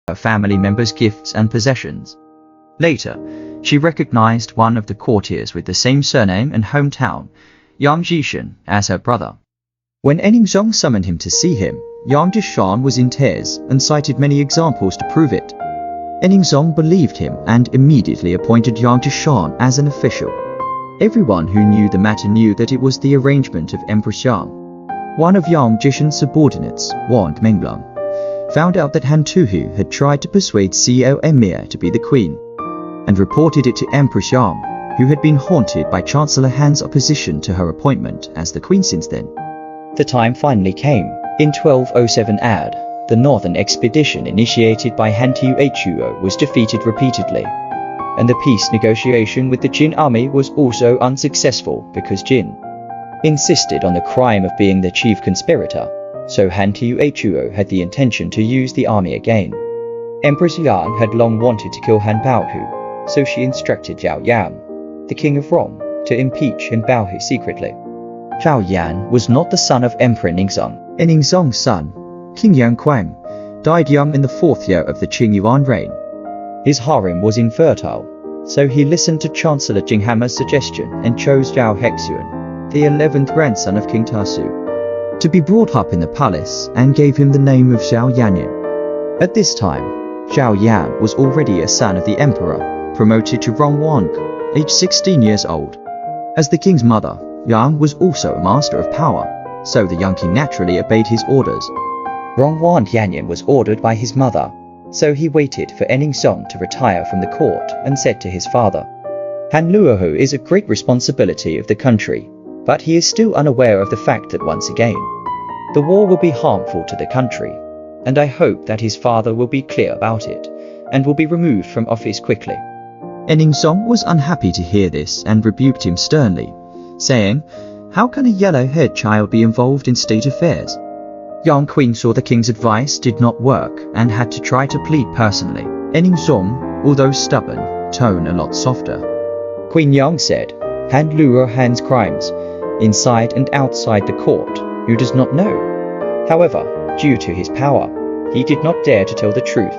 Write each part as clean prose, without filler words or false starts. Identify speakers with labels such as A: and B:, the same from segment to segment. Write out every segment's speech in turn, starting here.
A: her family members' gifts and possessions. Later, she recognized one of the courtiers with the same surname and hometown, Yang Jishan, as her brother. When Zong summoned him to see him, Yang Jishan was in tears and cited many examples to prove it. Zong believed him and immediately appointed Yang Jishan as an official. Everyone who knew the matter knew that it was the arrangement of Empress Yang. One of Yang Jishan's subordinates, warned Menglong, found out that Han Tuhu had tried to persuade Co Emir to be the queen, and reported it to Empress Yang, who had been haunted by Chancellor Han's opposition to her appointment as the queen since then. The time finally came. In 1207 AD, the northern expedition initiated by Han Tuhuo was defeated repeatedly, and the peace negotiation with the Jin army was also unsuccessful because Jin insisted on the crime of being the chief conspirator, so Han Tuhuo had the intention to use the army again. Empress Yang had long wanted to kill Han Baohu, so she instructed Zhao Yan, the king of Rome, to impeach Han Baohu secretly. Zhao Yan was not the son of Emperor Ningzong. Ningzong's son, King Yang Kuang, died young in the 4th year of the Qing Yuan reign. His harem was infertile, so he listened to Chancellor Jinghama's suggestion and chose Zhao Hexuan, the 11th grandson of King Tasu, to be brought up in the palace and gave him the name of Zhao Yanyan. At this time, Zhao Yan was already a son of the emperor, promoted to Rongwang, aged 16 years old. As the king's mother, Yang was also a master of power, so the young king naturally obeyed his orders. Rongwan Yanyan was ordered by his mother, so he waited for Ningzong to retire from the court and said to his father, Han Luohu is a great responsibility of the country, but he is still unaware of the fact that once again, the war will be harmful to the country, and I hope that his father will be clear about it, and will be removed from office quickly. Ningzong was unhappy to hear this and rebuked him sternly, saying, "How can a yellow-haired child be involved in state affairs?" Yang Queen saw the king's advice did not work and had to try to plead personally. Ningzong, although stubborn, tone a lot softer. Queen Yang said, "Han Luo Han's crimes, inside and outside the court, who does not know? However, due to his power, he did not dare to tell the truth.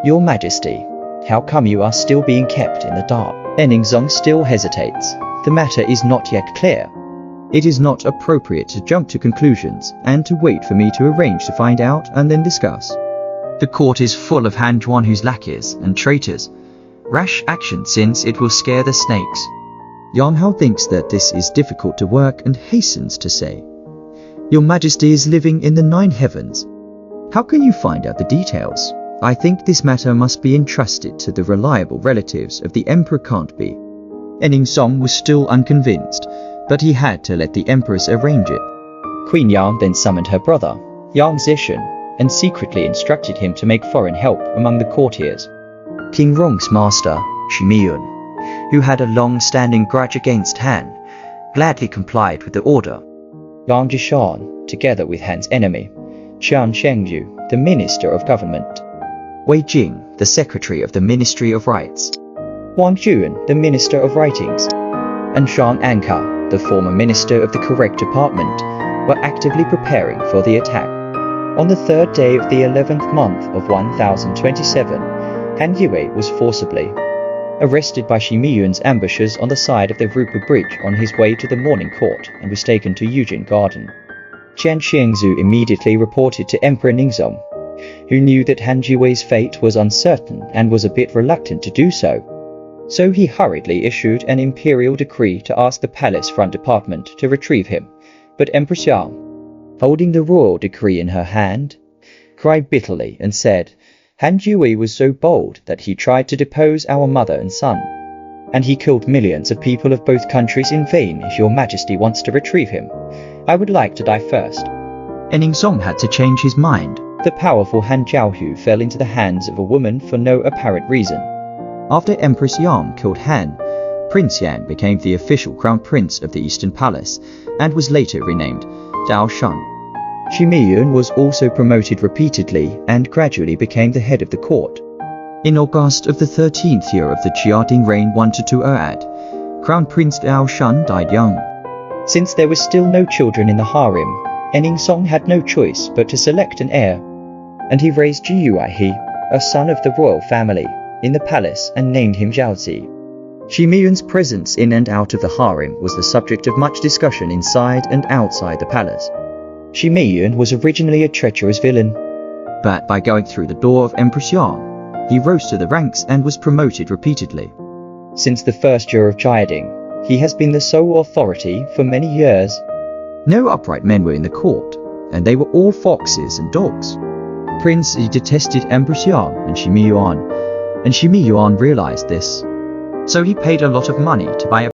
A: Your Majesty, how come you are still being kept in the dark?" Ningzong still hesitates. The matter is not yet clear. It is not appropriate to jump to conclusions and to wait for me to arrange to find out and then discuss. The court is full of Han Zhuanhu's lackeys and traitors. Rash action since it will scare the snakes. Yang Hao thinks that this is difficult to work and hastens to say, "Your Majesty is living in the 9 heavens. How can you find out the details? I think this matter must be entrusted to the reliable relatives of the Emperor can't be." Ningzong was still unconvinced, but he had to let the Empress arrange it. Queen Yang then summoned her brother, Yang Zishan, and secretly instructed him to make foreign help among the courtiers. King Rong's master, Shimiyun, who had a long-standing grudge against Han, gladly complied with the order. Yang Jishan, together with Han's enemy, Qian Shengyu, the Minister of Government, Wei Jing, the Secretary of the Ministry of Rights, Wang Juan, the Minister of Writings, and Shang Anka, the former Minister of the Correct Department, were actively preparing for the attack. On the 3rd day of the 11th month of 1027, Han Yue was forcibly arrested by Shimiyun's ambushers on the side of the Rupa Bridge on his way to the morning court and was taken to Yujin Garden. Qian Xiangzu immediately reported to Emperor Ningzong, who knew that Han Yue's fate was uncertain and was a bit reluctant to do so. So he hurriedly issued an imperial decree to ask the palace front department to retrieve him, but Empress Yang, holding the royal decree in her hand, cried bitterly and said, "Han Yue was so bold that he tried to depose our mother and son, and he killed millions of people of both countries in vain. If your Majesty wants to retrieve him, I would like to die first." Ningzong had to change his mind. The powerful Han Zhaohu fell into the hands of a woman for no apparent reason. After Empress Yang killed Han, Prince Yan became the official crown prince of the Eastern Palace and was later renamed Zhao Shun. Shimiyun was also promoted repeatedly and gradually became the head of the court. In August of the 13th year of the Jiading reign 1-2 Ad, Crown Prince Zhao Shun died young. Since there was still no children in the harem, Ningzong had no choice but to select an heir, and he raised Ji Yuaihe, a son of the royal family, in the palace and named him Zhao. Xi Miyun's presence in and out of the harem was the subject of much discussion inside and outside the palace. Xi Miyun was originally a treacherous villain, but by going through the door of Empress Yang, he rose to the ranks and was promoted repeatedly. Since the first year of Jiading, he has been the sole authority for many years. No upright men were in the court, and they were all foxes and dogs. Prince Yi detested Empress Yang and Xi Miyuan realized this. So he paid a lot of money to buy a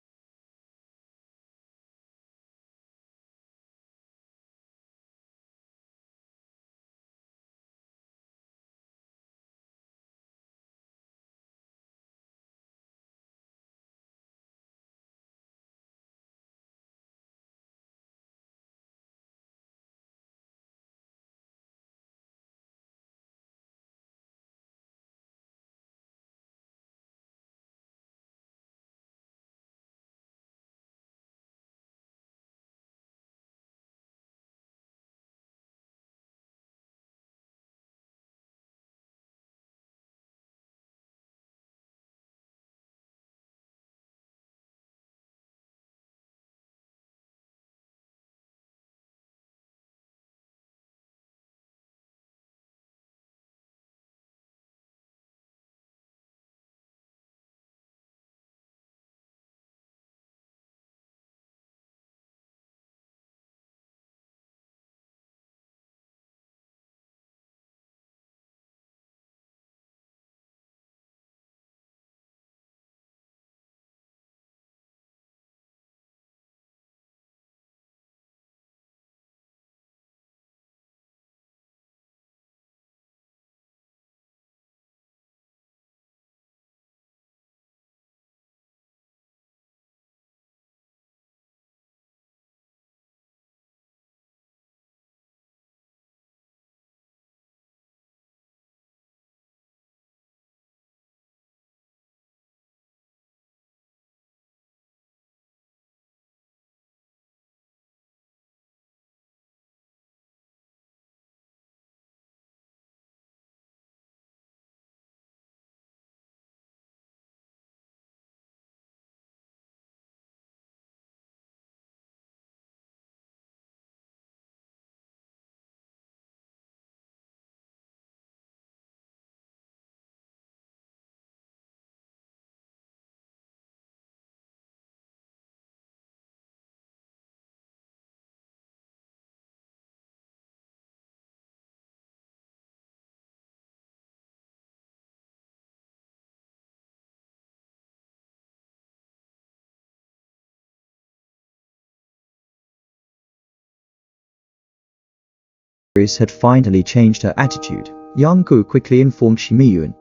A: had finally changed her attitude. Yang Gu quickly informed Xi Miyun.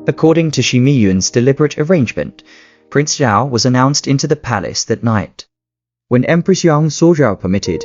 A: According to Xi Miyun's deliberate arrangement, Prince Zhao was announced into the palace that night. When Empress Yang saw Zhao permitted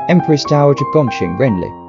A: Empress Dowager Gongxing Renli.